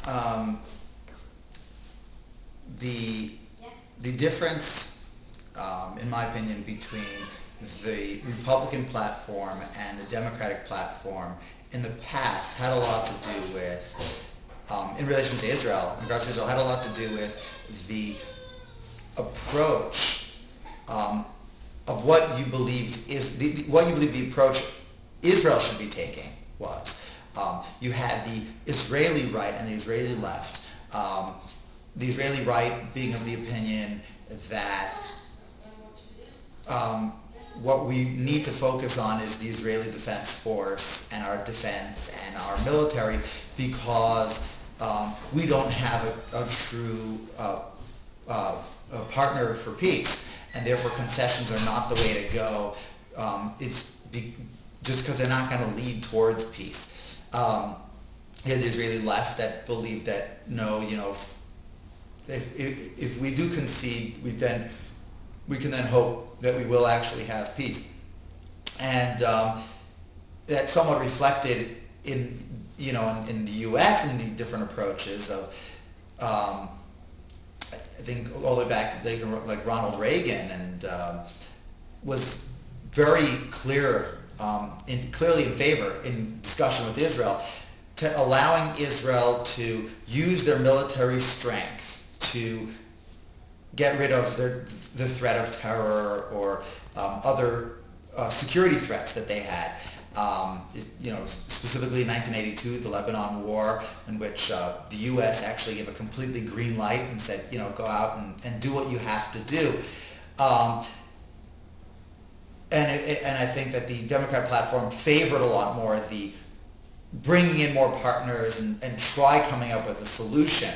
um, the difference, in my opinion, between the Republican platform and the Democratic platform in the past had a lot to do with, in relation to Israel, in regards to Israel, had a lot to do with the approach of what you believed is what you believe the approach Israel should be taking was. You had the Israeli right and the Israeli left. The Israeli right being of the opinion that what we need to focus on is the Israeli Defense Force and our defense and our military, because we don't have a true partner for peace, and therefore concessions are not the way to go. Just because they're not going to lead towards peace. You had the Israeli left that believed that no, if we do concede, we can then hope that we will actually have peace, and that somewhat reflected in the U.S. and the different approaches of I think all the way back like Ronald Reagan, and was very clear, clearly in favor in discussion with Israel, to allowing Israel to use their military strength to get rid of the threat of terror or other security threats that they had. Specifically in 1982, the Lebanon War, in which the U.S. actually gave a completely green light and said, go out and do what you have to do. And I think that the Democrat platform favored a lot more the bringing in more partners and try coming up with a solution.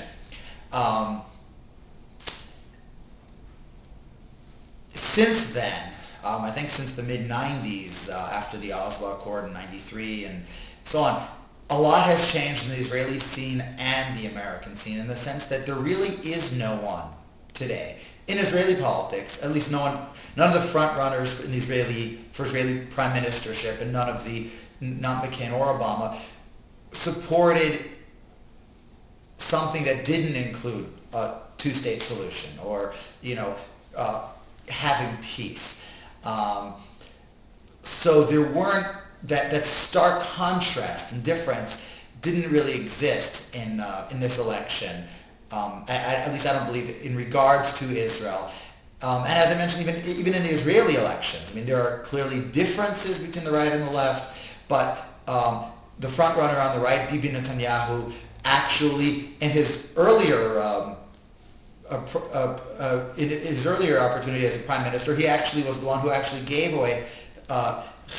Since then, I think since the mid-90s, after the Oslo Accord in 93 and so on, a lot has changed in the Israeli scene and the American scene, in the sense that there really is no one today in Israeli politics, at least none of the front runners in the for Israeli prime ministership, and not McCain or Obama, supported something that didn't include a two-state solution or having peace. So there weren't that stark contrast and difference didn't really exist in this election. At least I don't believe, in regards to Israel. And as I mentioned, even in the Israeli elections, there are clearly differences between the right and the left, but the front runner on the right, Bibi Netanyahu, actually in his earlier opportunity as a prime minister, he actually was the one who actually gave away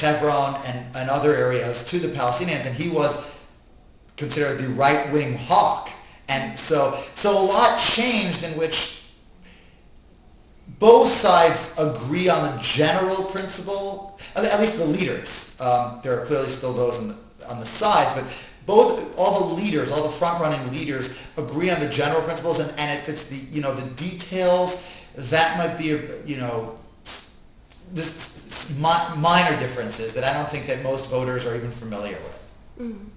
Hebron and other areas to the Palestinians, and he was considered the right-wing hawk. And so a lot changed in which both sides agree on the general principle, at least the leaders. There are clearly still those on the sides, but all the leaders, all the front-running leaders agree on the general principles, and if it's the details, that might be this minor differences that I don't think that most voters are even familiar with. Mm.